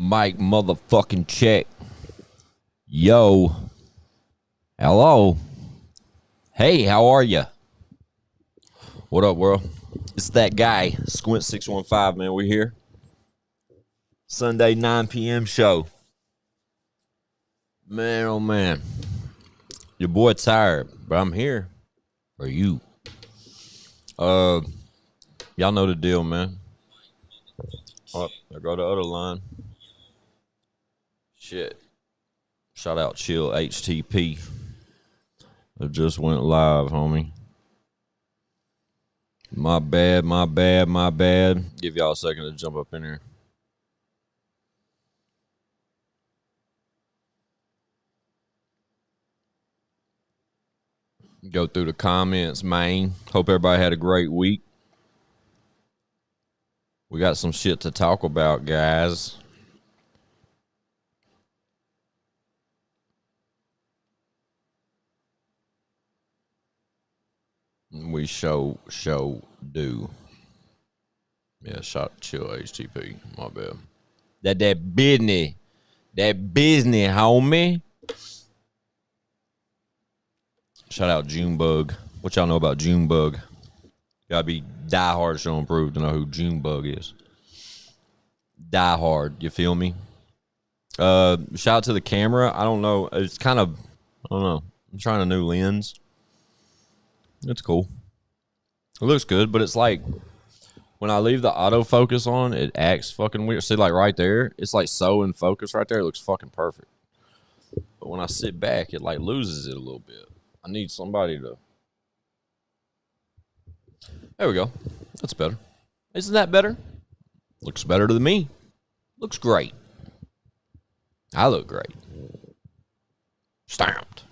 Mike motherfucking check. Yo. Hello. Hey, how are you? What up, world? It's that guy, Squints615, man. We're here. Sunday, 9 p.m. show. Man, oh man. Your boy tired, but I'm here for you. Y'all know the deal, man. Oh, there go the other line. Shit. Shout out Chill HTP. It just went live, homie. My bad. Give y'all a second to jump up in here. Go through the comments, man. Hope everybody had a great week. We got some shit to talk about, guys. We show do. Yeah, shot Chill HTP. My bad. That business. That business, homie. Shout out Junebug. What y'all know about Junebug? Gotta be diehard show and prove to know who Junebug is. Diehard, you feel me? Shout out to the camera. I don't know. It's kind of, I don't know. I'm trying a new lens. It's cool. It looks good, but it's like when I leave the autofocus on, it acts fucking weird. See, like right there, it's like so in focus right there. It looks fucking perfect. But when I sit back, it like loses it a little bit. I need somebody to. There we go. That's better. Isn't that better? Looks better to me. Looks great. I look great. Stamped.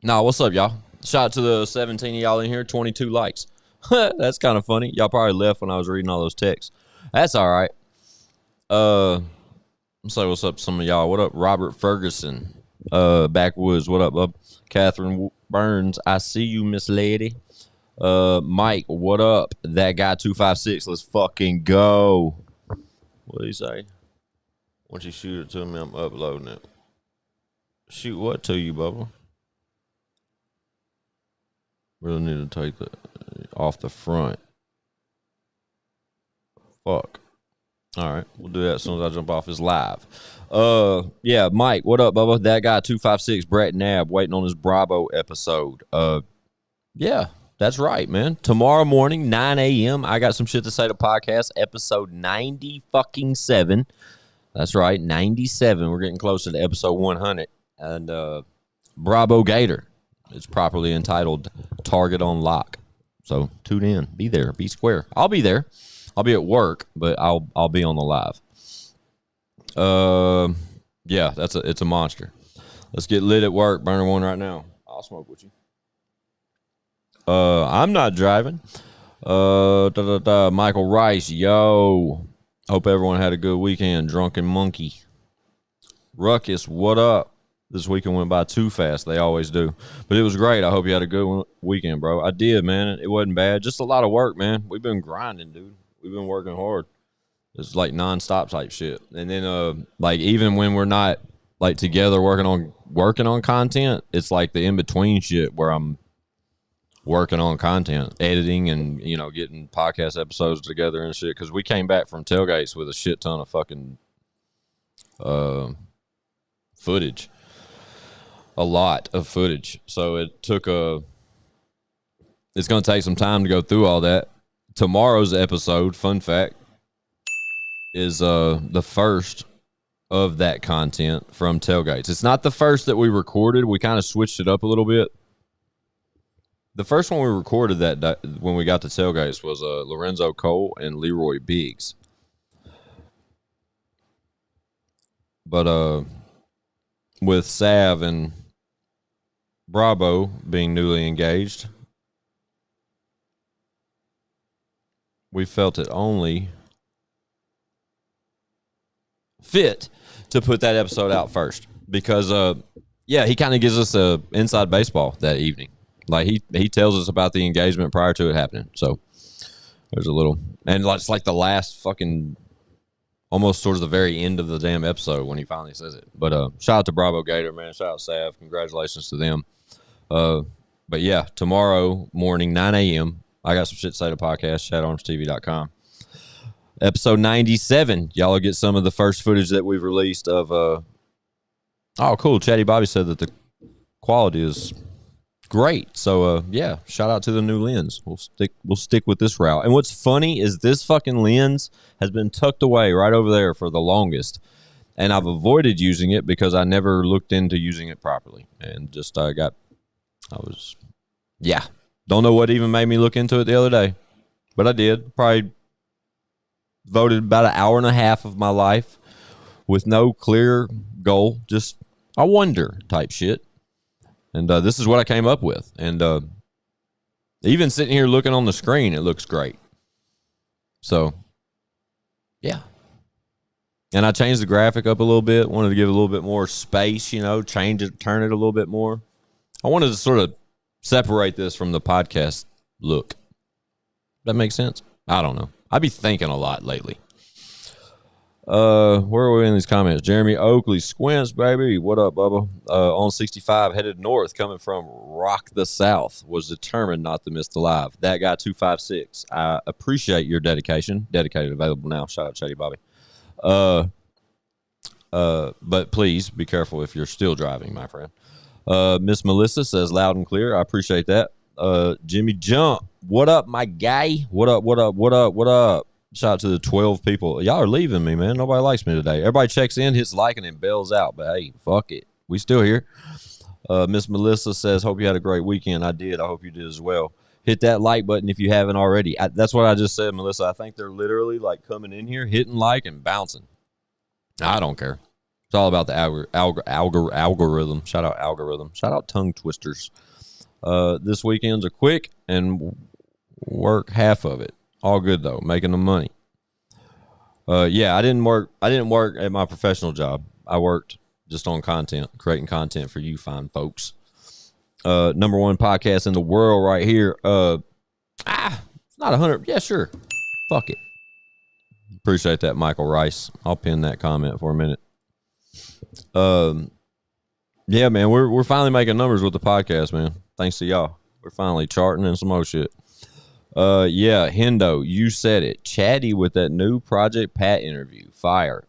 Nah, what's up, y'all? Shout out to the 17 of y'all in here. 22 likes. That's kind of funny. Y'all probably left when I was reading all those texts. That's all right. Say what's up to some of y'all. What up, Robert Ferguson? Backwoods. What up, bub? Catherine Burns. I see you, Miss Lady. Mike, what up? That guy 256. Let's fucking go. What did he say? Once you shoot it to me, I'm uploading it. Shoot what to you, Bubba? Really need to take the off the front. Fuck. All right, we'll do that as soon as I jump off his live. Yeah, Mike, what up, Bubba? That guy 256, Brett Nab, waiting on his Bravo episode. Yeah, that's right, man. Tomorrow morning, 9 a.m. I got some shit to say to podcast episode 97. That's right, 97. We're getting closer to episode 100. And Bravo Gator. It's properly entitled Target on Lock. So tune in. Be there. Be square. I'll be there. I'll be at work, but I'll be on the live. Yeah, it's a monster. Let's get lit at work. Burner one right now. I'll smoke with you. I'm not driving. Michael Rice, yo. Hope everyone had a good weekend. Drunken Monkey. Ruckus, what up? This weekend went by too fast. They always do. But it was great. I hope you had a good weekend, bro. I did, man. It wasn't bad. Just a lot of work, man. We've been grinding, dude. We've been working hard. It's like nonstop type shit. And then, like, even when we're not, like, together working on content, it's like the in-between shit where I'm working on content, editing and, you know, getting podcast episodes together and shit. Because we came back from tailgates with a shit ton of fucking footage. A lot of footage. So it took it's going to take some time to go through all that. Tomorrow's episode, fun fact, is the first of that content from tailgates. It's not the first that we recorded. We kind of switched it up a little bit. The first one we recorded that when we got to tailgates was Lorenzo Cole and Leroy Biggs. But with Sav and Bravo being newly engaged, we felt it only fit to put that episode out first because, yeah, he kind of gives us a inside baseball that evening. Like he tells us about the engagement prior to it happening. So there's a little, and it's like the last fucking almost towards the very end of the damn episode when he finally says it. But shout out to Bravo Gator, man. Shout out Sav. Congratulations to them. But yeah, tomorrow morning, 9 a.m., I got some shit to say to podcast, chatarmstv.com. Episode 97. Y'all will get some of the first footage that we've released of oh, cool. Chatty Bobby said that the quality is great. So yeah, shout out to the new lens. We'll stick with this route. And what's funny is this fucking lens has been tucked away right over there for the longest. And I've avoided using it because I never looked into using it properly. And just yeah. Don't know what even made me look into it the other day. But I did. Probably voted about an hour and a half of my life with no clear goal. Just I wonder type shit. And this is what I came up with. And even sitting here looking on the screen, it looks great. So, yeah. And I changed the graphic up a little bit. Wanted to give it a little bit more space, change it, turn it a little bit more. I wanted to sort of separate this from the podcast look. That makes sense? I don't know. I be thinking a lot lately. Where are we in these comments? Jeremy Oakley, Squints, baby. What up, Bubba? On 65, headed north, coming from Rock the South, was determined not to miss the live. That guy 256. I appreciate your dedication. Dedicated, available now. Shout out Chatty Bobby. But please be careful if you're still driving, my friend. Miss Melissa says loud and clear. I appreciate that. Jimmy Jump, what up, my guy? What up? Shout out to the 12 people. Y'all are leaving me, man. Nobody likes me today. Everybody checks in, hits like, and then bails out. But hey, fuck it. We still here. Miss Melissa says, hope you had a great weekend. I did. I hope you did as well. Hit that like button if you haven't already. That's what I just said, Melissa. I think they're literally like coming in here, hitting like and bouncing. I don't care. It's all about the algorithm. Shout out algorithm. Shout out tongue twisters. This weekend's a quick and work half of it. All good though, making the money. Yeah, I didn't work at my professional job. I worked just on content, creating content for you fine folks. Number one podcast in the world right here. It's not 100. Yeah, sure. Fuck it. Appreciate that, Michael Rice. I'll pin that comment for a minute. Yeah, man, we're finally making numbers with the podcast, man. Thanks to y'all. We're finally charting and some more shit. Yeah, Hendo, you said it. Chatty with that new Project Pat interview. Fire.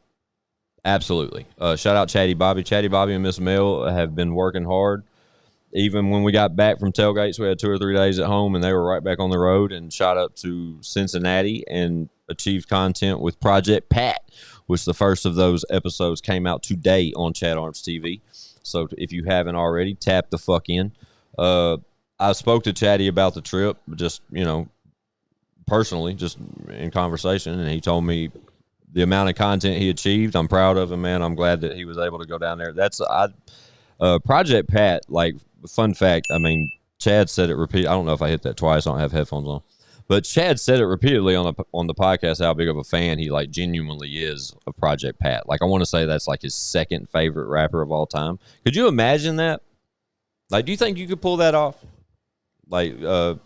Absolutely. Shout out Chatty Bobby. Chatty Bobby and Miss Mel have been working hard. Even when we got back from tailgates, we had 2 or 3 days at home, and they were right back on the road and shot up to Cincinnati and achieved content with Project Pat, which the first of those episodes came out today on Chat Arms TV. So if you haven't already, tap the fuck in. I spoke to Chatty about the trip, just, personally, just in conversation, and he told me the amount of content he achieved. I'm proud of him, man. I'm glad that he was able to go down there. Project Pat, like, fun fact, I mean, Chad said it repeatedly. I don't know if I hit that twice. I don't have headphones on. But Chad said it repeatedly on the podcast how big of a fan he, like, genuinely is of Project Pat. Like, I want to say that's, like, his second favorite rapper of all time. Could you imagine that? Like, do you think you could pull that off? Like, for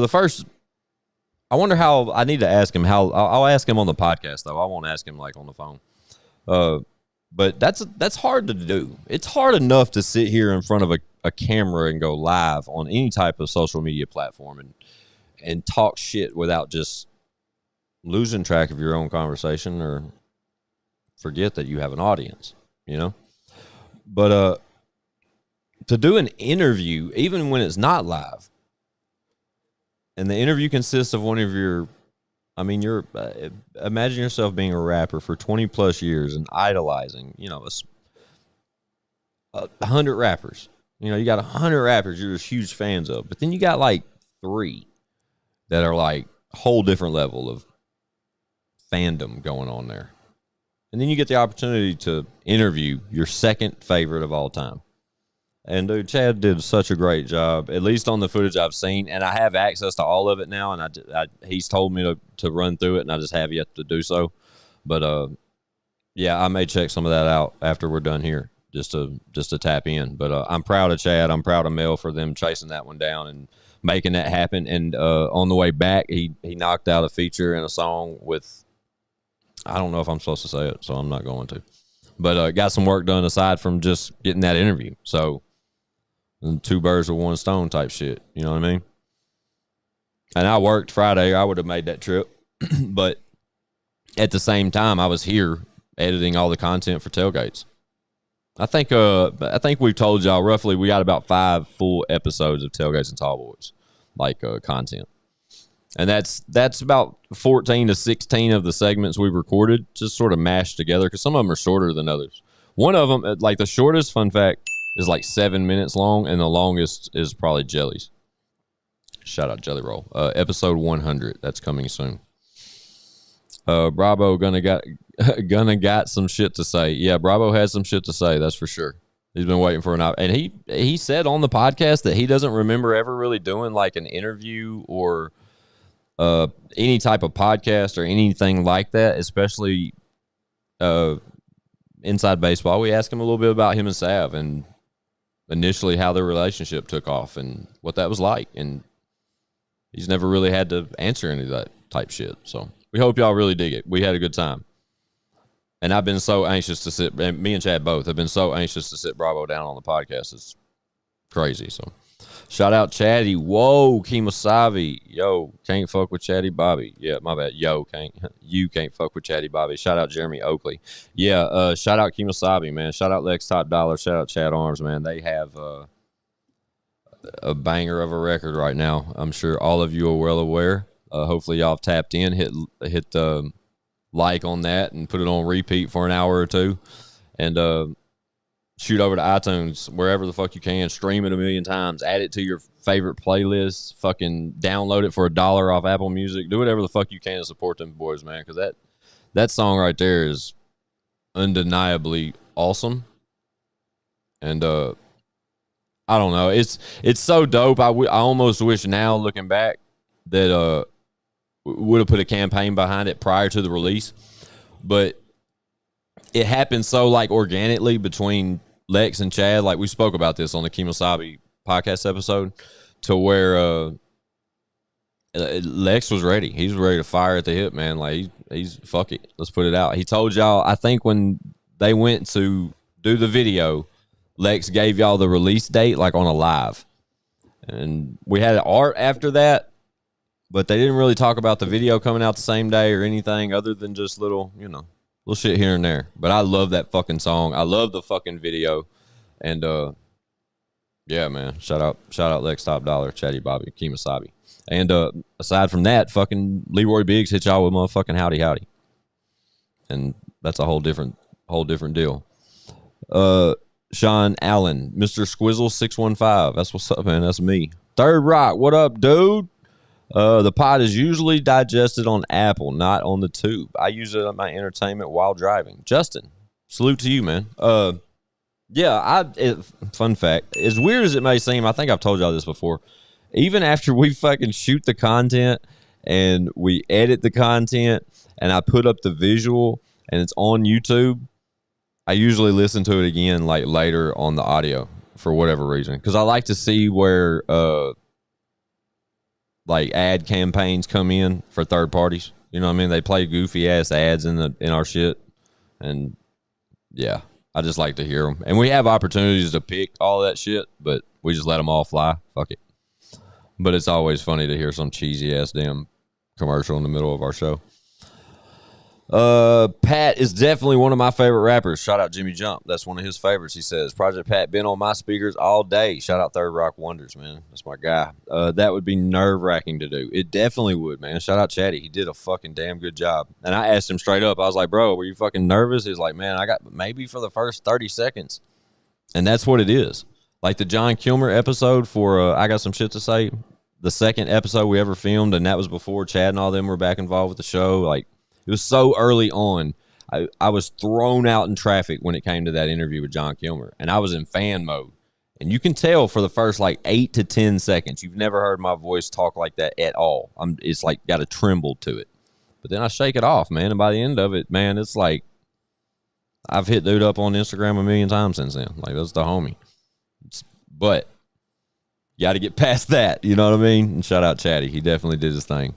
the first, I wonder how. I need to ask him how. I'll ask him on the podcast though. I won't ask him like on the phone. But that's hard to do. It's hard enough to sit here in front of a camera and go live on any type of social media platform and talk shit without just losing track of your own conversation or forget that you have an audience. But to do an interview, even when it's not live, and the interview consists of one of your, imagine yourself being a rapper for 20 plus years and idolizing, 100 rappers. You got 100 rappers you're just huge fans of, but then you got like 3 that are like a whole different level of fandom going on there. And then you get the opportunity to interview your second favorite of all time. And dude, Chad did such a great job, at least on the footage I've seen, and I have access to all of it now. And he's told me to run through it, and I just have yet to do so. But yeah, I may check some of that out after we're done here, just to tap in. But I'm proud of Chad. I'm proud of Mel for them chasing that one down and making that happen. And on the way back, he knocked out a feature and a song with I don't know if I'm supposed to say it, so I'm not going to. But got some work done aside from just getting that interview. So, two birds with one stone type shit. You know what I mean? And I worked Friday. I would have made that trip. But at the same time, I was here editing all the content for tailgates. I think we've told y'all roughly we got about 5 full episodes of Tailgates and Tall Boys, like content. And that's about 14 to 16 of the segments we recorded, just sort of mashed together because some of them are shorter than others. One of them, like the shortest, fun fact, is like 7 minutes long, and the longest is probably Jellies. Shout out Jelly Roll. Episode 100, that's coming soon. Bravo gonna got some shit to say. Yeah, Bravo has some shit to say, that's for sure. He's been waiting for an op, and he said on the podcast that he doesn't remember ever really doing like an interview or any type of podcast or anything like that, especially inside baseball. We asked him a little bit about him and Sav and initially how their relationship took off and what that was like, and he's never really had to answer any of that type shit. So we hope y'all really dig it. We had a good time. And I've been so anxious to sit, and me and Chad both have been so anxious to sit Bravo down on the podcast. It's crazy. So shout out Chatty. Whoa, Kemosabe. Yo, can't fuck with Chatty Bobby. Yeah, my bad. You can't fuck with Chatty Bobby. Shout out Jeremy Oakley. Yeah, shout out Kemosabe, man. Shout out Lex Top Dollar. Shout out Chad Arms, man. They have a banger of a record right now. I'm sure all of you are well aware. Hopefully y'all have tapped in, hit like on that and put it on repeat for an hour or two, and shoot over to iTunes, wherever the fuck you can, stream it a million times, add it to your favorite playlist, fucking download it for $1 off Apple Music, do whatever the fuck you can to support them boys, man, because that song right there is undeniably awesome. And I don't know, it's so dope. I almost wish now, looking back, that would have put a campaign behind it prior to the release, but it happened so like organically between Lex and Chad. Like we spoke about this on the Kemosabe podcast episode, to where Lex was ready. He was ready to fire at the hip, man. Like he's fuck it, let's put it out. He told y'all, I think when they went to do the video, Lex gave y'all the release date like on a live, and we had art after that. But they didn't really talk about the video coming out the same day or anything other than just little shit here and there. But I love that fucking song. I love the fucking video. And yeah, man. Shout out Lex Top Dollar, Chatty Bobby, Kemosabe. And aside from that, fucking Leroy Biggs hit y'all with motherfucking Howdy Howdy. And that's a whole different deal. Sean Allen, Mr. Squints615. That's what's up, man. That's me. Third Rock, what up, dude? The pod is usually digested on Apple, not on the tube. I use it on my entertainment while driving. Justin, salute to you, man. Fun fact, as weird as it may seem, I think I've told y'all this before. Even after we fucking shoot the content and we edit the content and I put up the visual and it's on YouTube, I usually listen to it again like later on the audio for whatever reason, because I like to see where like ad campaigns come in for third parties. You know what I mean? They play goofy ass ads in our shit. And yeah, I just like to hear them. And we have opportunities to pick all that shit, but we just let them all fly. Fuck it. But it's always funny to hear some cheesy ass damn commercial in the middle of our show. Pat is definitely one of my favorite rappers. Shout out Jimmy Jump. That's one of his favorites. He says, Project Pat been on my speakers all day. Shout out Third Rock Wonders, man. That's my guy. That would be nerve-wracking to do. It definitely would, man. Shout out Chatty. He did a fucking damn good job. And I asked him straight up. I was like, bro, were you fucking nervous? He's like, man, I got maybe for the first 30 seconds. And that's what it is. Like the John Kilmer episode for I Got Some Shit to Say, the second episode we ever filmed, and that was before Chad and all them were back involved with the show. Like, it was so early on. I was thrown out in traffic when it came to that interview with John Kilmer, and I was in fan mode. And you can tell for the first like 8 to 10 seconds, you've never heard my voice talk like that at all. It's like got a tremble to it. But then I shake it off, man. And by the end of it, man, it's like I've hit dude up on Instagram a million times since then. Like, that's the homie. But you got to get past that. You know what I mean? And shout out Chatty. He definitely did his thing.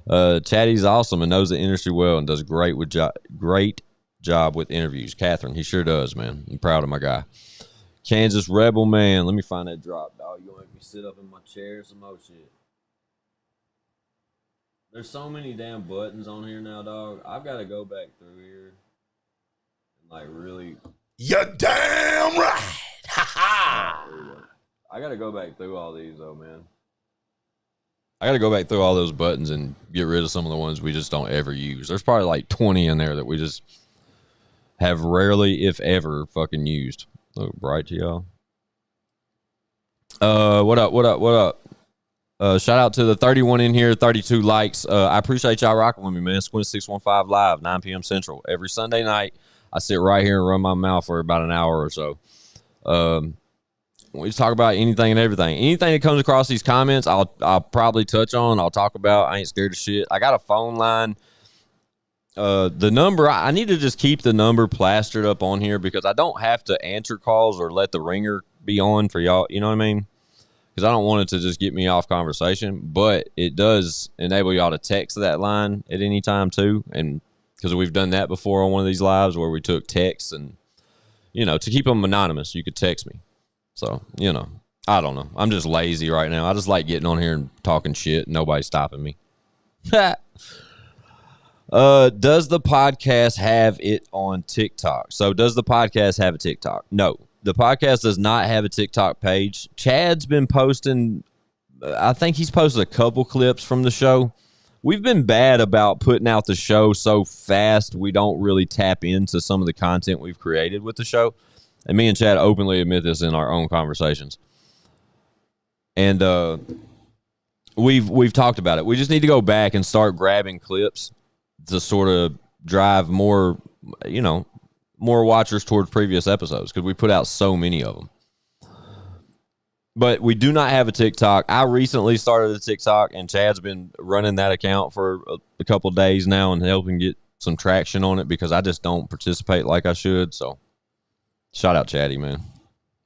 Chatty's awesome and knows the industry well and does great job with interviews. Catherine, he sure does, man. I'm proud of my guy. Kansas Rebel Man. Let me find that drop, dog. You want to make me sit up in my chair? Some more shit. There's so many damn buttons on here now, dog. I've got to go back through here and like really. You're damn right. Ha ha. I got to go back through all these though, man. I got to go back through all those buttons and get rid of some of the ones we just don't ever use. There's probably like 20 in there that we just have rarely, if ever, fucking used. Look bright to y'all. What up? Shout out to the 31 in here, 32 likes. I appreciate y'all rocking with me, man. Squints615 live, 9 p.m. Central. Every Sunday night, I sit right here and run my mouth for about an hour or so. We just talk about anything and everything. Anything that comes across these comments, I'll probably touch on. I'll talk about. I ain't scared of shit. I got a phone line. The number, I need to just keep the number plastered up on here because I don't have to answer calls or let the ringer be on for y'all. You know what I mean? Because I don't want it to just get me off conversation, but it does enable y'all to text that line at any time too. And because we've done that before on one of these lives where we took texts and, you know, to keep them anonymous, you could text me. So, you know, I don't know. I'm just lazy right now. I just like getting on here and talking shit. Nobody's stopping me. Does the podcast have it on TikTok? So does the podcast have a TikTok? No. The podcast does not have a TikTok page. Chad's been posting, I think he's posted a couple clips from the show. We've been bad about putting out the show so fast we don't really tap into some of the content we've created with the show. And me and Chad openly admit this in our own conversations. And we've talked about it. We just need to go back and start grabbing clips to sort of drive more, you know, more watchers towards previous episodes because we put out so many of them. But we do not have a TikTok. I recently started a TikTok, and Chad's been running that account for a couple of days now and helping get some traction on it because I just don't participate like I should. So shout out Chatty, man.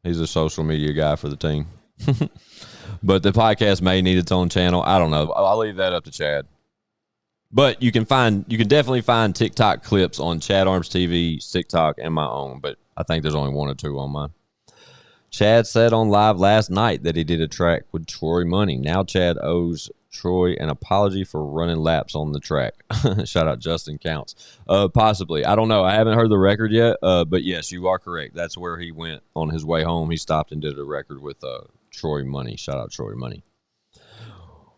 He's a social media guy for the team. But the podcast may need its own channel. I don't know. I'll leave that up to Chad. But you can definitely find TikTok clips on Chad Arms TV, TikTok, and my own. But I think there's only one or two on mine. Chad said on live last night that he did a track with Troy Money. Now Chad owes Troy an apology for running laps on the track. Shout out Justin Counts. Possibly. I don't know. I haven't heard the record yet. But yes, you are correct. That's where he went on his way home. He stopped and did a record with Troy Money. Shout out Troy Money.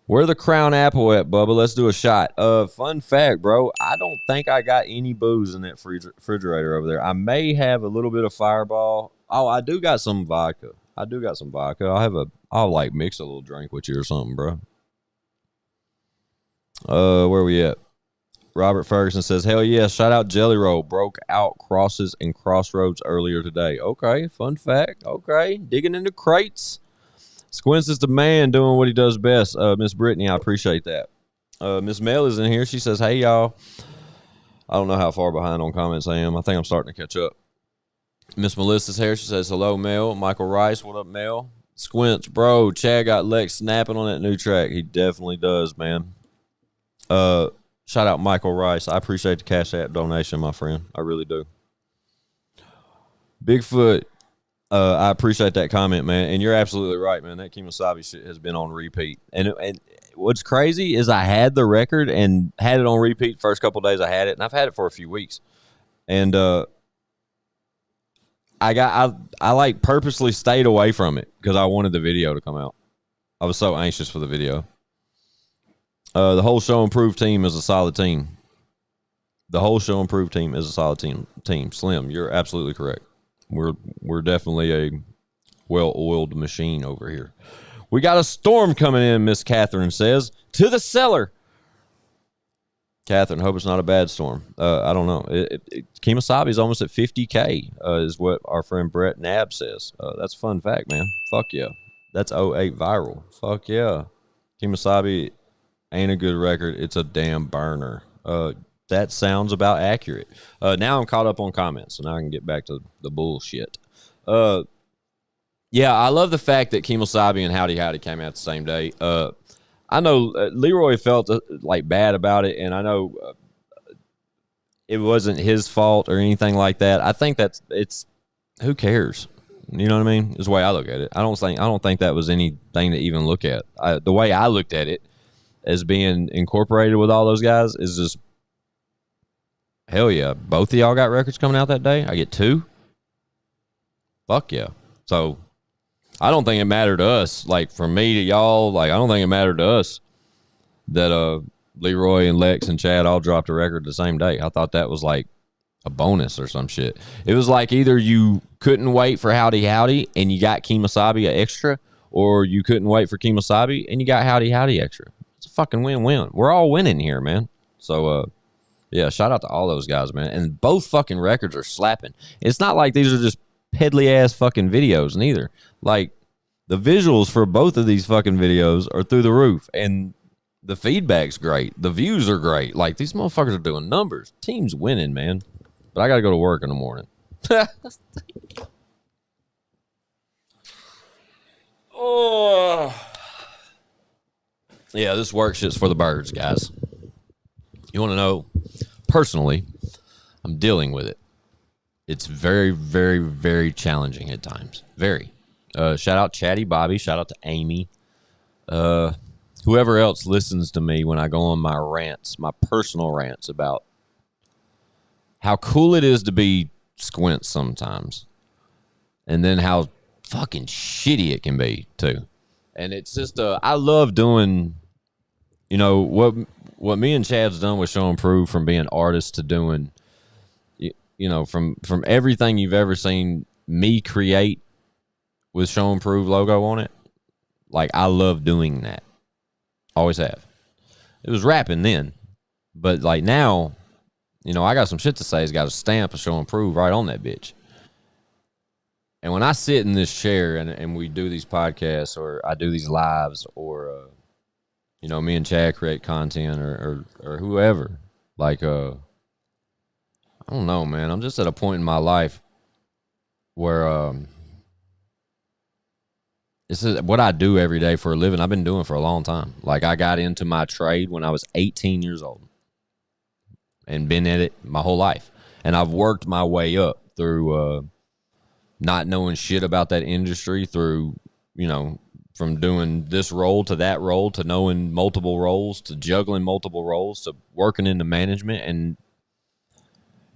Where the Crown Apple at, Bubba? Let's do a shot. Fun fact, bro. I don't think I got any booze in that refrigerator over there. I may have a little bit of Fireball. Oh, I do got some vodka. I'll like mix a little drink with you or something, bro. Where we at? Robert Ferguson says, hell yeah, shout out Jelly Roll. Broke out Crosses and Crossroads earlier today. Okay, fun fact. Okay, digging into crates. Squints is the man doing what he does best. Miss Brittany, I appreciate that. Miss Mel is in here. She says, hey, y'all. I don't know how far behind on comments I am. I think I'm starting to catch up. Miss Melissa's here. She says, hello, Mel. Michael Rice, what up, Mel? Squints, bro. Chad got Lex snapping on that new track. He definitely does, man. Shout out Michael Rice. I appreciate the Cash App donation, my friend. I really do. Bigfoot. I appreciate that comment, man. And you're absolutely right, man. That Kemosabe shit has been on repeat. And what's crazy is I had the record and had it on repeat first couple of days I had it, and I've had it for a few weeks. And I like purposely stayed away from it because I wanted the video to come out. I was so anxious for the video. The whole Show Improved team is a solid team. The whole Show Improved team is a solid team. Slim, you're absolutely correct. We're definitely a well-oiled machine over here. We got a storm coming in, Miss Catherine says. To the cellar. Catherine, hope it's not a bad storm. I don't know. Kemosabe is almost at 50K, is what our friend Brett Nab says. That's a fun fact, man. Fuck yeah. That's '08 viral. Fuck yeah. Kemosabe ain't a good record. It's a damn burner. That sounds about accurate. Now I'm caught up on comments, so now I can get back to the bullshit. Yeah, I love the fact that Kemosabe and Howdy Howdy came out the same day. I know Leroy felt like bad about it, and I know it wasn't his fault or anything like that. I think it's who cares? You know what I mean? Is the way I look at it. I don't think that was anything to even look at. The way I looked at it as being incorporated with all those guys is just hell yeah. Both of y'all got records coming out that day. I get 2. Fuck yeah. So I don't think it mattered to us. Like from me to y'all, like I don't think it mattered to us that Leroy and Lex and Chad all dropped a record the same day. I thought that was like a bonus or some shit. It was like either you couldn't wait for Howdy Howdy and you got Kemosabe extra, or you couldn't wait for Kemosabe and you got Howdy Howdy extra. It's a fucking win-win. We're all winning here, man. So yeah, shout out to all those guys, man. And both fucking records are slapping. It's not like these are just peddly ass fucking videos neither. Like the visuals for both of these fucking videos are through the roof, and the feedback's great. The views are great. Like these motherfuckers are doing numbers. Team's winning, man. But I got to go to work in the morning. Oh. Yeah, this work shit's for the birds, guys. You want to know? Personally, I'm dealing with it. It's very, very, very challenging at times. Very. Shout out Chatty Bobby. Shout out to Amy. Whoever else listens to me when I go on my rants, my personal rants about how cool it is to be Squints sometimes, and then how fucking shitty it can be too. And it's just I love doing, you know, what me and Chad's done with Show and Prove, from being artists to doing, you know, from everything you've ever seen me create with Show and Prove logo on it. Like I love doing that. Always have. It was rapping then, but like now, you know, I got some shit to say. It's got a stamp of Show and Prove right on that bitch. And when I sit in this chair and we do these podcasts, or I do these lives, or, you know, me and Chad create content, or whoever, like, I don't know, man. I'm just at a point in my life where this is what I do every day for a living. I've been doing for a long time. Like I got into my trade when I was 18 years old. And been at it my whole life. And I've worked my way up through not knowing shit about that industry, through, you know, from doing this role to that role, to knowing multiple roles, to juggling multiple roles, to working into management.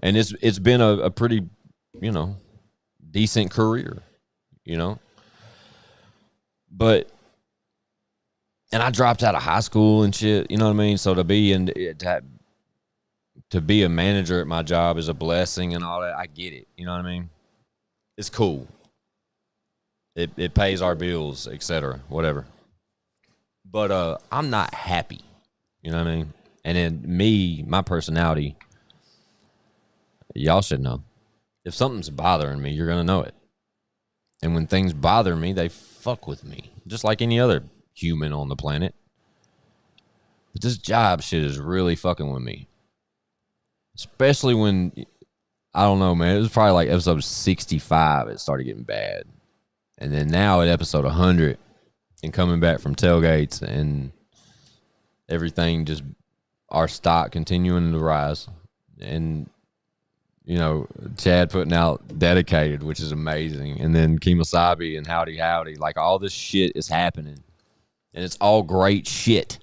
And it's been a pretty, you know, decent career, you know. But, and I dropped out of high school and shit, you know what I mean? So to be in to be a manager at my job is a blessing and all that. I get it. You know what I mean? It's cool. It pays our bills, etc., whatever. But I'm not happy. You know what I mean? And then me, my personality, y'all should know. If something's bothering me, you're going to know it. And when things bother me, they fuck with me. Just like any other human on the planet. But this job shit is really fucking with me. Especially when, I don't know, man. It was probably like episode 65. It started getting bad. And then now at episode 100, and coming back from tailgates and everything, just our stock continuing to rise. And, you know, Chad putting out Dedicated, which is amazing. And then Kemosabe and Howdy Howdy. Like, all this shit is happening. And it's all great shit.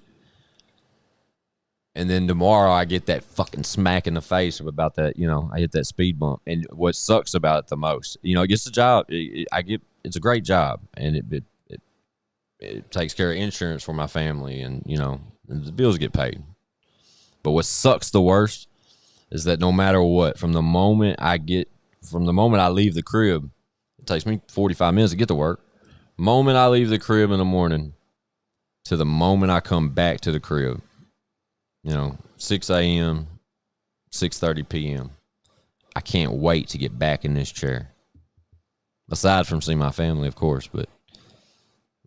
And then tomorrow I get that fucking smack in the face about that, you know, I hit that speed bump. And what sucks about it the most, you know, it gets the job. It's a great job. And it takes care of insurance for my family, and, you know, and the bills get paid. But what sucks the worst is that no matter what, from the moment I leave the crib, it takes me 45 minutes to get to work. Moment I leave the crib in the morning to the moment I come back to the crib, you know, 6 a.m., 6:30 p.m. I can't wait to get back in this chair. Aside from seeing my family, of course, but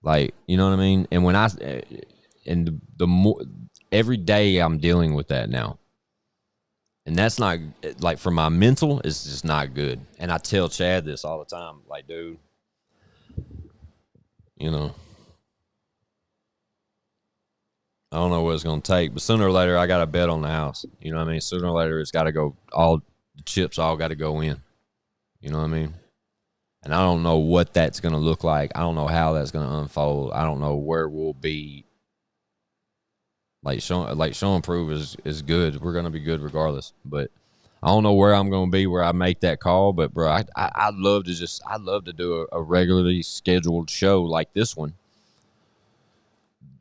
like, you know what I mean? And when the more, every day I'm dealing with that now. And that's not, like, for my mental, it's just not good. And I tell Chad this all the time, like, dude, you know, don't know what it's gonna take, but sooner or later I got to bet on the house. You know what I mean? Sooner or later it's got to go. All the chips all got to go in. You know what I mean? And I don't know what that's gonna look like. I don't know how that's gonna unfold. I don't know where we'll be. Like showing proof is good. We're gonna be good regardless. But I don't know where I'm gonna be where I make that call. But bro, I'd love to do a regularly scheduled show like this one.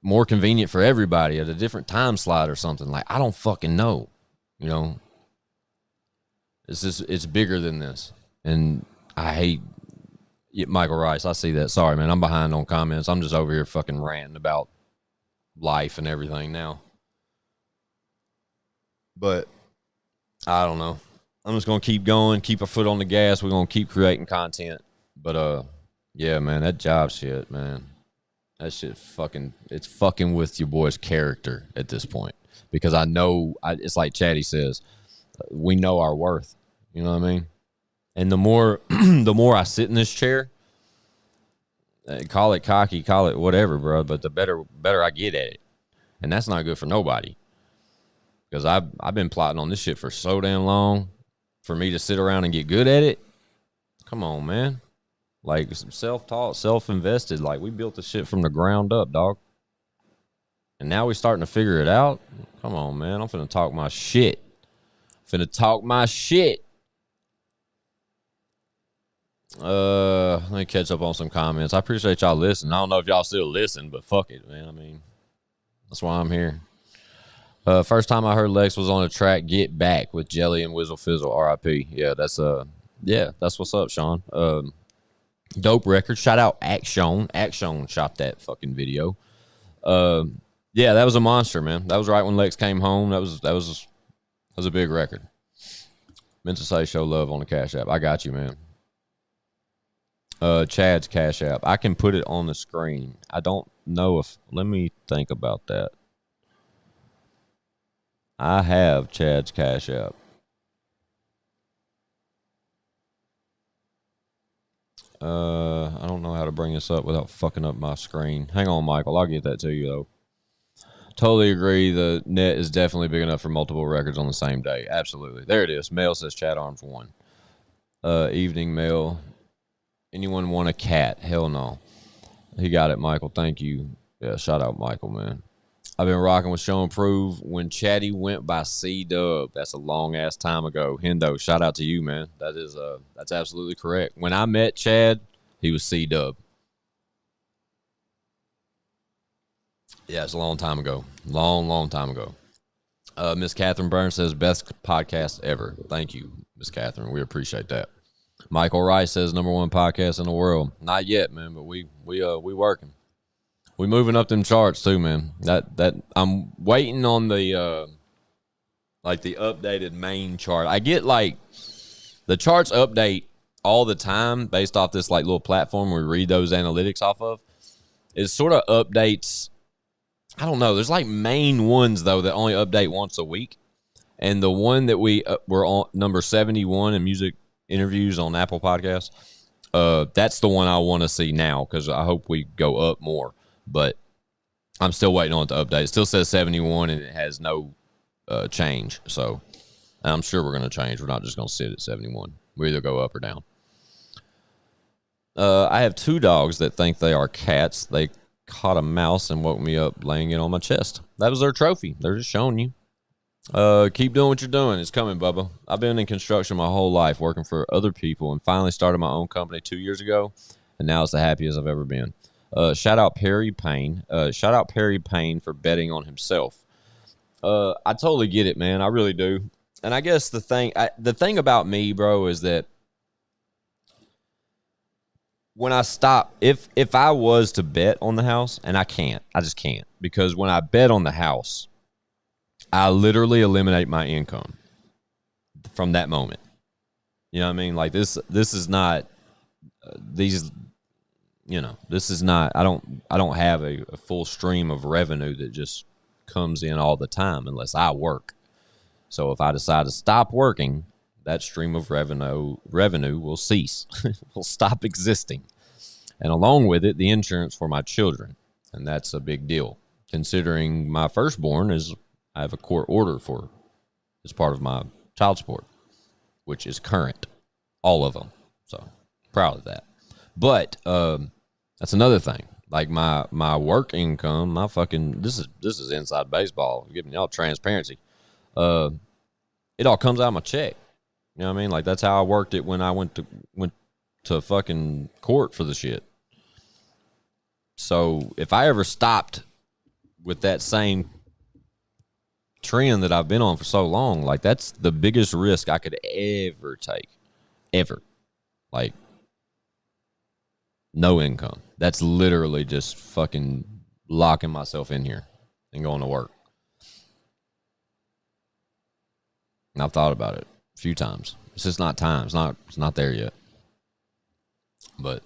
More convenient for everybody at a different time slot or something. Like, I don't fucking know. You know, it's bigger than this. And I hate Michael Rice. I see that. Sorry, man. I'm behind on comments. I'm just over here fucking ranting about life and everything now. But I don't know. I'm just gonna keep going, keep our foot on the gas. We're gonna keep creating content. But yeah, man, that job shit, man. That shit it's fucking with your boy's character at this point. Because I know, it's like Chatty says, we know our worth. You know what I mean? And the more I sit in this chair, call it cocky, call it whatever, bro, but the better I get at it. And that's not good for nobody. Because I've been plotting on this shit for so damn long. For me to sit around and get good at it, come on, man. Like, self-taught, self-invested. Like, we built the shit from the ground up, dog. And now we're starting to figure it out. Come on, man. I'm finna talk my shit. Let me catch up on some comments. I appreciate y'all listening. I don't know if y'all still listen, but fuck it, man. I mean, that's why I'm here. First time I heard Lex was on a track, Get Back with Jelly and Whizzle Fizzle, R.I.P. Yeah, that's what's up, Sean. Dope record. Shout out Action. Action shot that fucking video. Yeah, that was a monster, man. That was right when Lex came home. That was a big record. Meant to say show love on the Cash App. I got you, man. Chad's Cash App. I can put it on the screen. I don't know if... Let me think about that. I have Chad's Cash App. I don't know how to bring this up without fucking up my screen. Hang on, Michael. I'll get that to you, though. Totally agree. The net is definitely big enough for multiple records on the same day. Absolutely. There it is. Mail says Chad Arms 1. Evening mail. Anyone want a cat? Hell no. He got it, Michael. Thank you. Yeah, shout out Michael, man. I've been rocking with Show and Prove when Chatty went by C-Dub. That's a long-ass time ago. Hendo, shout out to you, man. That's absolutely correct. When I met Chad, he was C-Dub. Yeah, it's a long time ago. Long time ago. Miss Catherine Burns says, best podcast ever. Thank you, Miss Catherine. We appreciate that. Michael Rice says, #1 podcast in the world. Not yet, man, but we working. We moving up them charts too, man. That I'm waiting on the like the updated main chart. I get like the charts update all the time based off this like little platform we read those analytics off of. It sort of updates. I don't know. There's like main ones though that only update once a week, and the one that we were on number 71 in music interviews on Apple Podcasts. That's the one I want to see now because I hope we go up more. But I'm still waiting on it to update. It still says 71 and it has no change. So I'm sure we're going to change. We're not just going to sit at 71. We either go up or down. I have 2 dogs that think they are cats. They caught a mouse and woke me up laying it on my chest. That was their trophy. They're just showing you. Keep doing what you're doing. It's coming, Bubba. I've been in construction my whole life working for other people and finally started my own company 2 years ago. And now it's the happiest I've ever been. Shout out Perry Payne. Shout out Perry Payne for betting on himself. I totally get it, man. I really do. And I guess the thing about me, bro, is that when I stop, if I was to bet on the house, and I just can't, because when I bet on the house, I literally eliminate my income from that moment. You know what I mean? Like this is not these. You know, this is not, I don't have a full stream of revenue that just comes in all the time unless I work. So if I decide to stop working, that stream of revenue will cease, will stop existing. And along with it, the insurance for my children. And that's a big deal. considering my firstborn I have a court order for as part of my child support, which is current, all of them. So proud of that. But that's another thing. Like my work income, my fucking this is inside baseball, giving y'all transparency. It all comes out of my check. You know what I mean? Like that's how I worked it when I went to fucking court for the shit. So if I ever stopped with that same trend that I've been on for so long, like that's the biggest risk I could ever take. Ever. Like no income. That's literally just fucking locking myself in here and going to work. And I've thought about it a few times. It's just not time. It's not there yet. But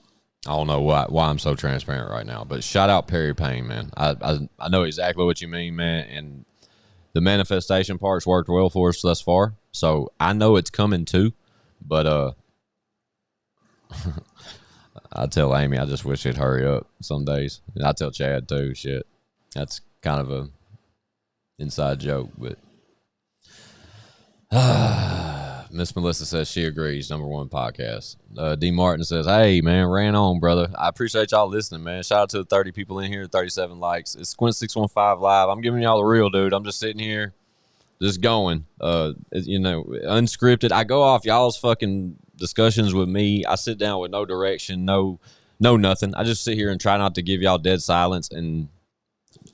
I don't know why I'm so transparent right now. But shout out Perry Payne, man. I know exactly what you mean, man. And the manifestation part's worked well for us thus far. So I know it's coming too. But I tell Amy I just wish it'd hurry up some days. And I tell Chad too, shit. That's kind of a inside joke, but Miss Melissa says she agrees. #1 podcast. D Martin says, hey man, ran on, brother. I appreciate y'all listening, man. Shout out to the 30 people in here, 37 likes. It's Squints615 live. I'm giving y'all the real, dude. I'm just sitting here just going, unscripted. I go off y'all's fucking discussions with me. I sit down with no direction, no nothing. I just sit here and try not to give y'all dead silence and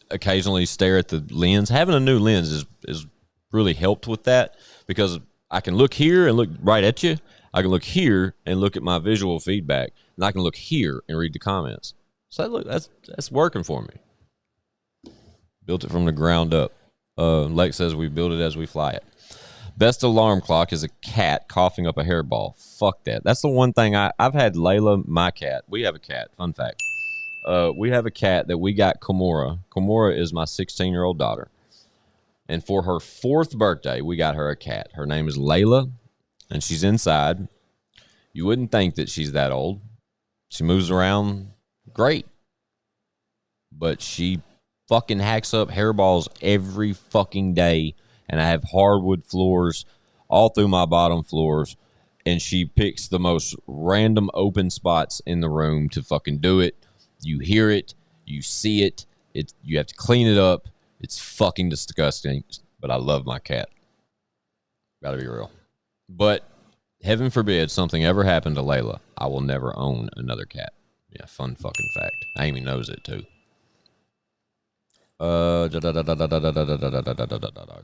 occasionally stare at the lens. Having a new lens is really helped with that because I can look here and look right at you. I can look here and look at my visual feedback, and I can look here and read the comments. So look, that's working for me. Built it from the ground up. Lex says we build it as we fly it. Best alarm clock is a cat coughing up a hairball. Fuck that. That's the one thing I've had Layla, my cat. We have a cat. Fun fact. We have a cat that we got Kimura. Kimura is my 16-year-old daughter. And for her 4th birthday, we got her a cat. Her name is Layla, and she's inside. You wouldn't think that she's that old. She moves around great. But she fucking hacks up hairballs every fucking day. And I have hardwood floors all through my bottom floors. And she picks the most random open spots in the room to fucking do it. You hear it. You see it. You have to clean it up. It's fucking disgusting. But I love my cat. Gotta be real. But heaven forbid something ever happened to Layla. I will never own another cat. Yeah, fun fucking fact. Amy knows it too.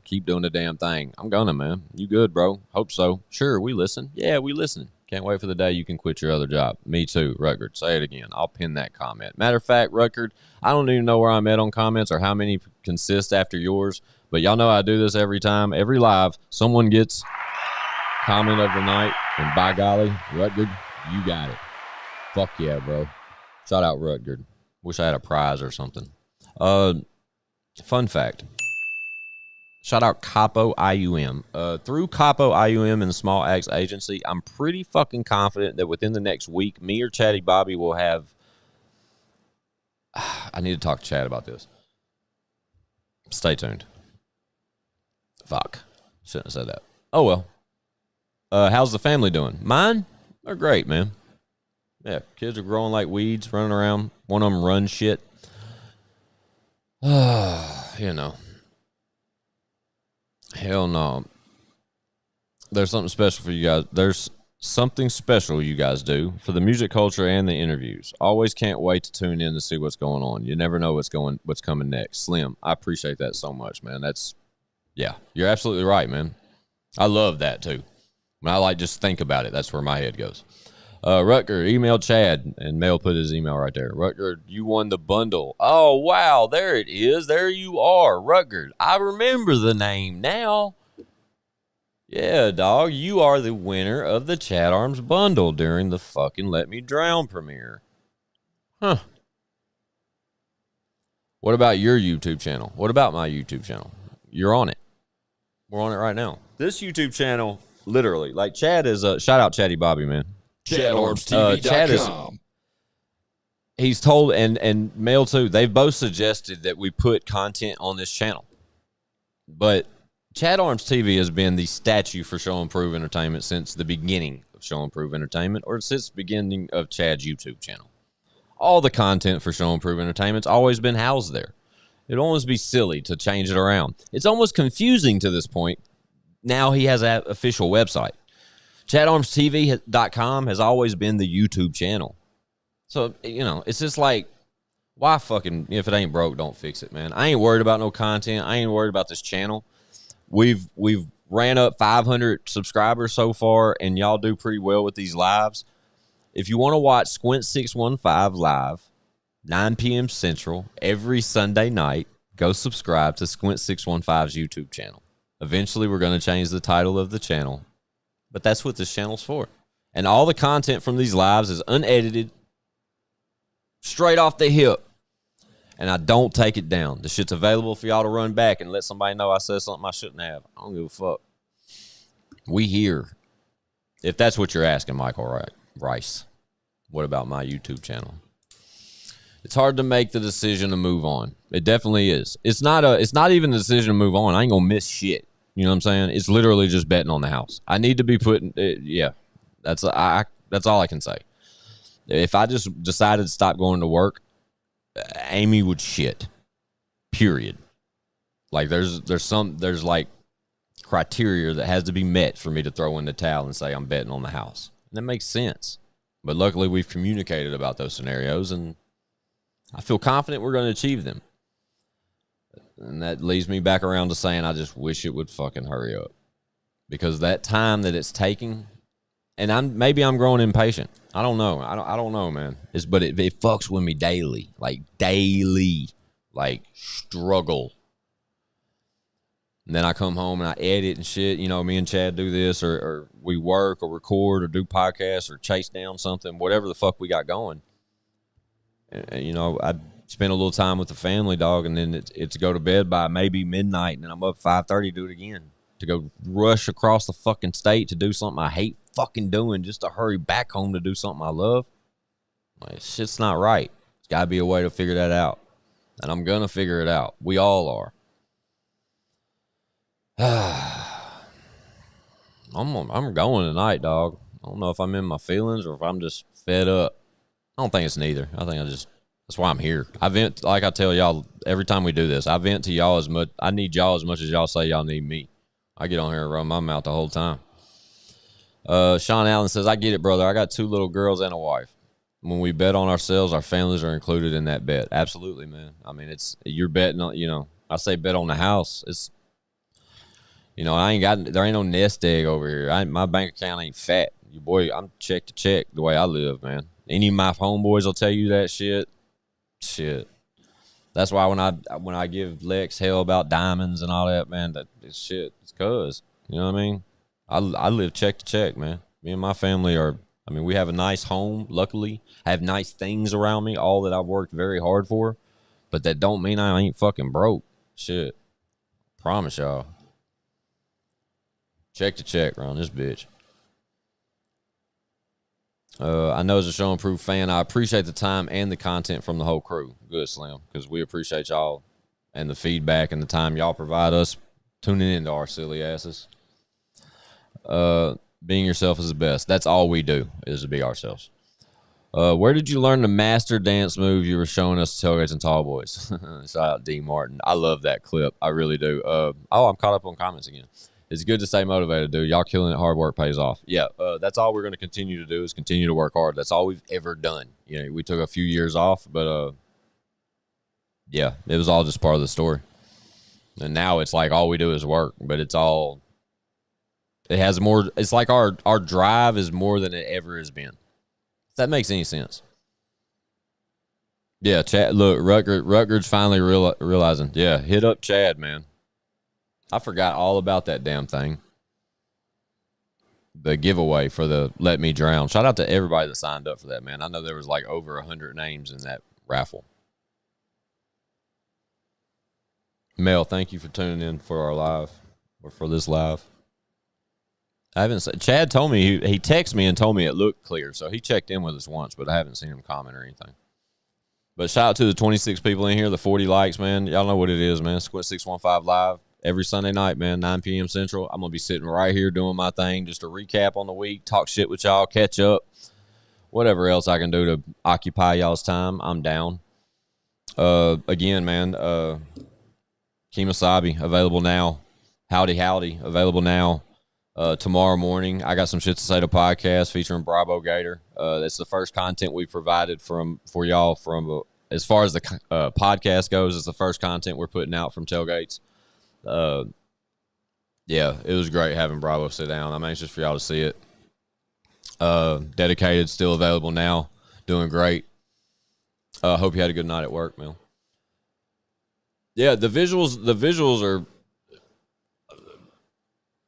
Keep doing the damn thing. I'm gonna, man. You good, bro? Hope so. Sure, we listen. Yeah, we listen. Can't wait for the day you can quit your other job. Me too, Rutgerd. Say it again. I'll pin that comment. Matter of fact, Rutgerd, I don't even know where I'm at on comments or how many consist after yours, but y'all know I do this every time. Every live, someone gets comment of the night, and by golly, Rutgerd, you got it. Fuck yeah, bro. Shout out Rutgerd. Wish I had a prize or something. Fun fact. Shout out Capo IUM. Through Capo IUM and the Small Acts Agency, I'm pretty fucking confident that within the next week, me or Chatty Bobby will have... I need to talk to Chad about this. Stay tuned. Fuck. Shouldn't have said that. Oh, well. How's the family doing? Mine? They're great, man. Yeah, kids are growing like weeds, running around. One of them runs shit. You know. Hell no. There's something special for you guys. There's something special you guys do for the music culture and the interviews. Always can't wait to tune in to see what's going on. You never know what's coming next. Slim, I appreciate that so much, man. Yeah, you're absolutely right, man. I love that too. When I just think about it, that's where my head goes. Rutger, email Chad, and Mel put his email right there. Rutger, you won the bundle. Oh, wow, there it is. There you are, Rutger. I remember the name now. Yeah, dog, you are the winner of the Chad Arms bundle during the fucking Let Me Drown premiere. Huh. What about your YouTube channel? What about my YouTube channel? You're on it. We're on it right now. This YouTube channel, literally, like Chad is shout out Chatty Bobby, man. ChadArmsTV.com. he's told, and Mel too, they've both suggested that we put content on this channel. But Chad Arms TV has been the statue for Show and Prove Entertainment since the beginning of Show and Prove Entertainment, or since the beginning of Chad's YouTube channel. All the content for Show and Prove Entertainment's always been housed there. It'd almost be silly to change it around. It's almost confusing to this point. Now he has an official website. ChadArmsTV.com has always been the YouTube channel. So, you know, it's just like, why fucking, if it ain't broke, don't fix it, man. I ain't worried about no content. I ain't worried about this channel. We've ran up 500 subscribers so far, and y'all do pretty well with these lives. If you want to watch Squints615 live, 9 p.m. Central, every Sunday night, go subscribe to Squints615's YouTube channel. Eventually, we're going to change the title of the channel, but that's what this channel's for. And all the content from these lives is unedited, straight off the hip. And I don't take it down. The shit's available for y'all to run back and let somebody know I said something I shouldn't have. I don't give a fuck. We here. If that's what you're asking, Michael Rice. What about my YouTube channel? It's hard to make the decision to move on. It definitely is. It's not even the decision to move on. I ain't gonna miss shit. You know what I'm saying? It's literally just betting on the house. I need to be putting yeah. That's all I can say. If I just decided to stop going to work, Amy would shit. Period. Like there's like criteria that has to be met for me to throw in the towel and say I'm betting on the house. And that makes sense. But luckily we've communicated about those scenarios, and I feel confident we're going to achieve them. And that leads me back around to saying I just wish it would fucking hurry up. Because that time that it's taking, and maybe I'm growing impatient. I don't know. I don't know, man. But it fucks with me daily. Like daily. Like struggle. And then I come home and I edit and shit. You know, me and Chad do this, or we work or record or do podcasts or chase down something, whatever the fuck we got going. And you know, I spend a little time with the family, dog, and then it's go to bed by maybe midnight, and then I'm up 5:30 to do it again. To go rush across the fucking state to do something I hate fucking doing just to hurry back home to do something I love. Like, shit's not right. There's got to be a way to figure that out. And I'm going to figure it out. We all are. I'm going tonight, dog. I don't know if I'm in my feelings or if I'm just fed up. I don't think it's neither. I think that's why I'm here. I vent, like I tell y'all every time we do this, I vent to y'all as much. I need y'all as much as y'all say y'all need me. I get on here and run my mouth the whole time. Sean Allen says, I get it, brother. I got 2 little girls and a wife. When we bet on ourselves, our families are included in that bet. Absolutely, man. I mean, you're betting on, you know, I say bet on the house. It's, you know, there ain't no nest egg over here. My bank account ain't fat. Your boy, I'm check to check the way I live, man. Any of my homeboys will tell you that shit. Shit. That's why when I give Lex hell about diamonds and all that, man, that is shit. It's cuz. You know what I mean? I live check to check, man. Me and my family we have a nice home, luckily. I have nice things around me, all that I've worked very hard for. But that don't mean I ain't fucking broke. Shit. Promise y'all. Check to check around this bitch. I know as a Show and Prove fan, I appreciate the time and the content from the whole crew. Good, Slim, because we appreciate y'all and the feedback and the time y'all provide us tuning into our silly asses. Being yourself is the best. That's all we do, is to be ourselves. Where did you learn the master dance move you were showing us Tailgates and Tall Boys? Shout out D. Martin. I love that clip. I really do. I'm caught up on comments again. It's good to stay motivated, dude. Y'all killing it. Hard work pays off. Yeah, that's all we're going to continue to do is continue to work hard. That's all we've ever done. You know, we took a few years off, but yeah, it was all just part of the story. And now it's like all we do is work, but it has more. It's like our drive is more than it ever has been. If that makes any sense. Yeah, Chad. Look, Rutgers finally realizing. Yeah, hit up Chad, man. I forgot all about that damn thing. The giveaway for the Let Me Drown. Shout out to everybody that signed up for that, man. I know there was like over 100 names in that raffle. Mel, thank you for tuning in for our live, or for this live. I haven't said. Chad told me he texted me and told me it looked clear, so he checked in with us once, but I haven't seen him comment or anything. But shout out to the 26 people in here, the 40 likes, man. Y'all know what it is, man. Squints615 live every Sunday night, man, 9 p.m. Central. I'm going to be sitting right here doing my thing, just a recap on the week, talk shit with y'all, catch up, whatever else I can do to occupy y'all's time. I'm down. Again, man, Kemosabe, available now. Howdy, available now. Tomorrow morning, I got some shit to say to podcast featuring Bravo Gator. That's the first content we provided for y'all from as far as the podcast goes. It's the first content we're putting out from Tailgates. Yeah, it was great having Bravo sit down. I'm anxious for y'all to see it. Dedicated, still available now, doing great. Hope you had a good night at work, man. Yeah, the visuals are.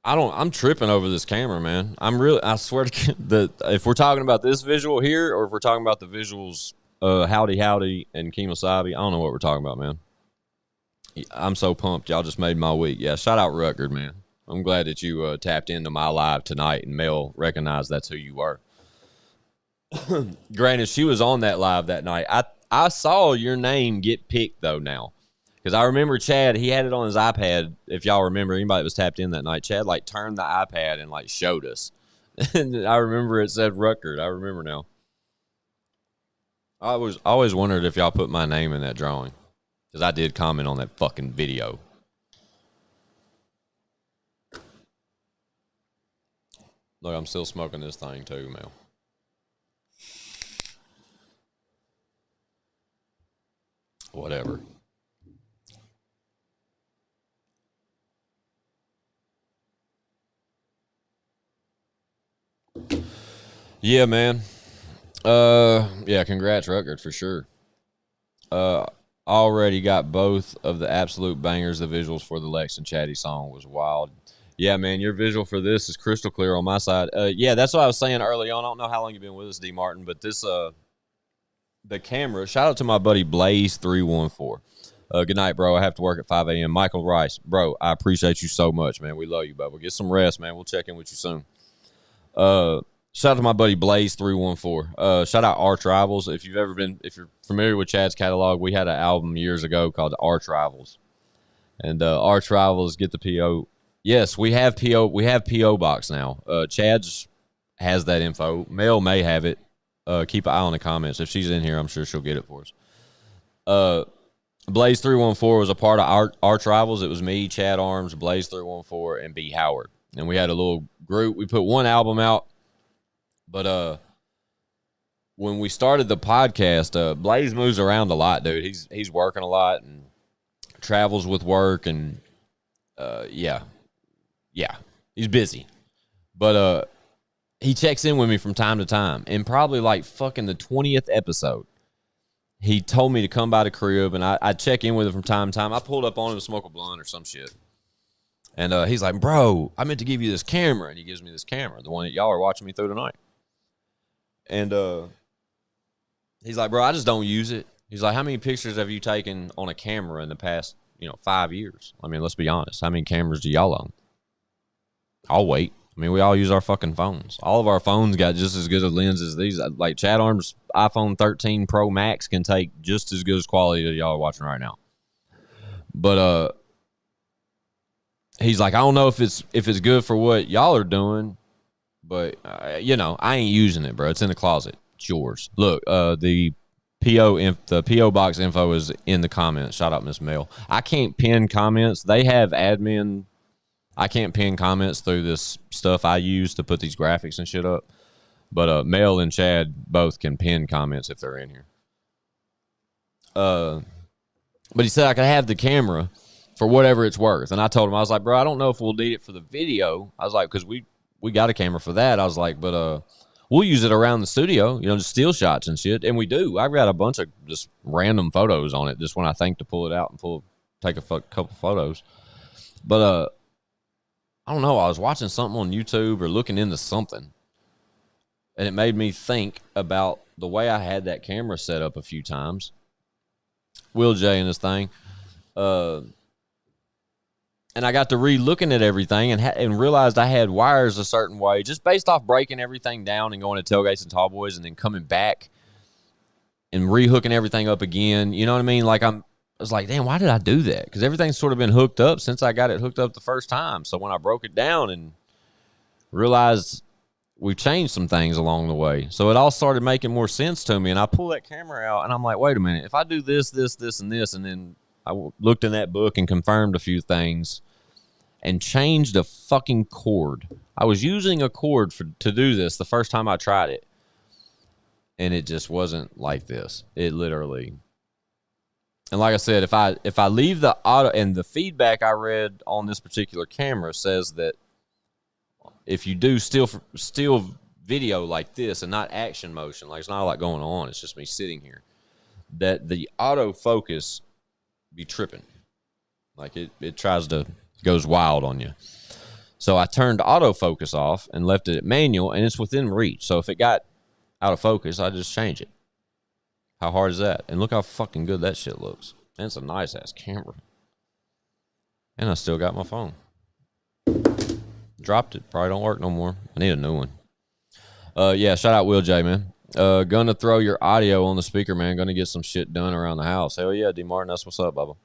I'm tripping over this camera, man. I swear to God, if we're talking about this visual here or if we're talking about the visuals, Howdy and Kemosabe, I don't know what we're talking about, man. I'm so pumped. Y'all just made my week. Yeah, shout out Rutgerd, man. I'm glad that you tapped into my live tonight and Mel recognized that's who you were. Granted, she was on that live that night. I saw your name get picked, though, now. Because I remember Chad, he had it on his iPad. If y'all remember, anybody that was tapped in that night, Chad, like, turned the iPad and, like, showed us. And I remember it said Rutgerd. I remember now. I always wondered if y'all put my name in that drawing. Because I did comment on that fucking video. Look, I'm still smoking this thing, too, Mel. Whatever. Yeah, man. Yeah, congrats, Rutgers, for sure. Already got both of the absolute bangers. The visuals for the Lex and Chatty song was wild. Yeah, man, your visual for this is crystal clear on my side. Yeah, that's what I was saying early on. I don't know how long you've been with us, D. Martin, but this, the camera, shout out to my buddy Blaze314. Good night, bro. I have to work at 5 a.m. Michael Rice, bro, I appreciate you so much, man. We love you, bub. We'll get some rest, man. We'll check in with you soon. Shout out to my buddy Blaze314. Shout out Arch Rivals. If you're familiar with Chad's catalog, we had an album years ago called Arch Rivals. And Arch Rivals, get the PO. Yes, we have PO box now. Chad's has that info. Mel may have it. Keep an eye on the comments. If she's in here, I'm sure she'll get it for us. Blaze314 was a part of Arch Rivals. It was me, Chad Arms, Blaze314, and B Howard. And we had a little group. We put one album out. But when we started the podcast, Blaze moves around a lot, dude. He's working a lot and travels with work, and yeah, he's busy. But he checks in with me from time to time, and probably like fucking the 20th episode, he told me to come by the crib, and I check in with him from time to time. I pulled up on him to smoke a blunt or some shit. And he's like, bro, I meant to give you this camera. And he gives me this camera, the one that y'all are watching me through tonight. And he's like, bro, I just don't use it. He's like, how many pictures have you taken on a camera in the past, 5 years? I mean, let's be honest. How many cameras do y'all own? I'll wait. I mean, we all use our fucking phones. All of our phones got just as good a lens as these. Like, Chad Arms' iPhone 13 Pro Max can take just as good as quality that y'all are watching right now. But he's like, I don't know if it's good for what y'all are doing, but I ain't using it, bro. It's in the closet. It's yours. Look, the PO box info is in the comments. Shout out Miss Mel. I can't pin comments. They have admin. I can't pin comments through this stuff I use to put these graphics and shit up. But Mel and Chad both can pin comments if they're in here. But he said I could have the camera for whatever it's worth. And I told him, I was like, bro, I don't know if we'll need it for the video. I was like, because we got a camera for that. I was like, but we'll use it around the studio, just still shots and shit. And we do. I've got a bunch of just random photos on it, just when I think to pull it out and take a couple photos. But I don't know. I was watching something on YouTube or looking into something, and it made me think about the way I had that camera set up a few times. Will J and this thing. And I got to re-looking at everything and realized I had wires a certain way just based off breaking everything down and going to Tailgates and Tallboys and then coming back and rehooking everything up again. You know what I mean? Like I was like, damn, why did I do that? Because everything's sort of been hooked up since I got it hooked up the first time. So when I broke it down and realized we've changed some things along the way, so it all started making more sense to me. And I pull that camera out, and I'm like, wait a minute, if I do this, and this, and then I looked in that book and confirmed a few things and changed a fucking cord. I was using a cord to do this the first time I tried it, and it just wasn't like this. It literally. And like I said, if I leave the auto, and the feedback I read on this particular camera says that if you do still video like this and not action motion, like it's not a lot going on, it's just me sitting here, that the autofocus be tripping. Like it goes wild on you. So I turned autofocus off and left it at manual, and it's within reach. So if it got out of focus, I just change it. How hard is that? And look how fucking good that shit looks. And it's a nice ass camera. And I still got my phone. Dropped it. Probably don't work no more. I need a new one. Yeah, shout out Will J, man. Gonna throw your audio on the speaker, man. Gonna get some shit done around the house. Hell yeah, D Martin, that's what's up, Bubba.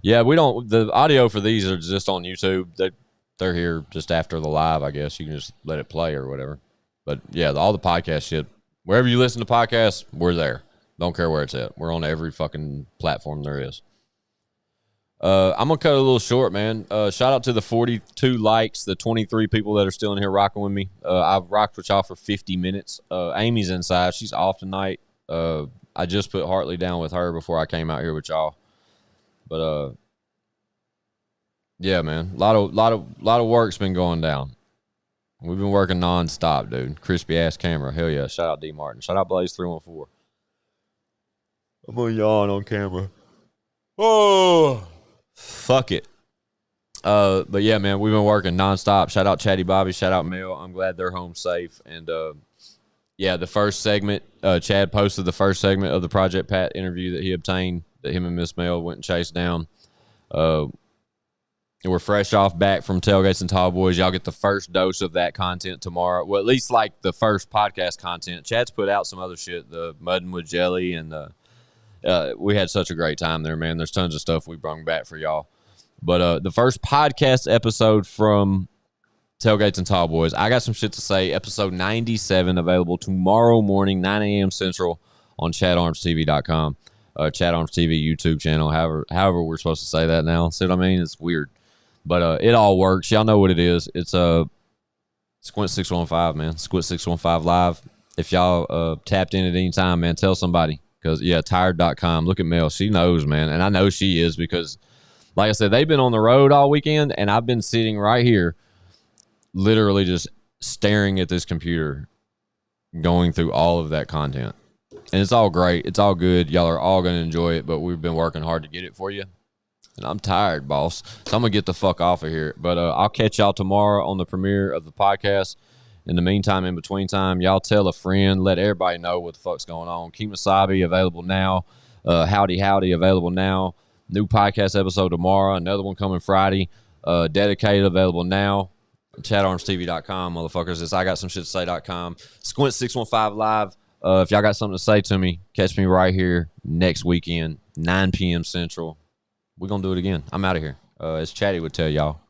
Yeah, the audio for these are just on YouTube. They're here just after the live, I guess. You can just let it play or whatever. But yeah, all the podcast shit, wherever you listen to podcasts, we're there. Don't care where it's at. We're on every fucking platform there is. I'm going to cut it a little short, man. Shout out to the 42 likes, the 23 people that are still in here rocking with me. I've rocked with y'all for 50 minutes. Amy's inside. She's off tonight. I just put Hartley down with her before I came out here with y'all. But, yeah, man. A lot of work's been going down. We've been working nonstop, dude. Crispy ass camera. Hell yeah. Shout out D Martin. Shout out Blaze 314. I'm gonna yawn on camera. Oh, fuck it. But yeah, man, we've been working nonstop. Shout out Chatty Bobby. Shout out Mel. I'm glad they're home safe. And yeah, the first segment, Chad posted the first segment of the Project Pat interview that he obtained, that him and Miss Mel went and chased down. We're fresh back from Tailgates and Tall Boys. Y'all get the first dose of that content tomorrow. Well, at least like the first podcast content. Chad's put out some other shit, the Muddin' with Jelly, and we had such a great time there, man. There's tons of stuff we brought back for y'all. But the first podcast episode from Tailgates and Tall Boys, I got some shit to say. Episode 97 available tomorrow morning, 9 a.m. Central on ChadArmsTV.com. Chad Arms TV YouTube channel, however we're supposed to say that now. See what I mean? It's weird. But it all works. Y'all know what it is. It's Squints615, man. Squints615 live. If y'all tapped in at any time, man, tell somebody. Because, yeah, tired.com. Look at Mel. She knows, man. And I know she is because, like I said, they've been on the road all weekend, and I've been sitting right here literally just staring at this computer going through all of that content. And it's all great. It's all good. Y'all are all going to enjoy it, but we've been working hard to get it for you. And I'm tired, boss. So I'm going to get the fuck off of here. But I'll catch y'all tomorrow on the premiere of the podcast. In the meantime, in between time, y'all tell a friend. Let everybody know what the fuck's going on. Kimasabi available now. Howdy available now. New podcast episode tomorrow. Another one coming Friday. Dedicated available now. ChadArmsTV.com, motherfuckers. It's I got some shit to say.com. Squint615 live. If y'all got something to say to me, catch me right here next weekend, 9 p.m. Central. We're going to do it again. I'm out of here. As Chatty would tell y'all.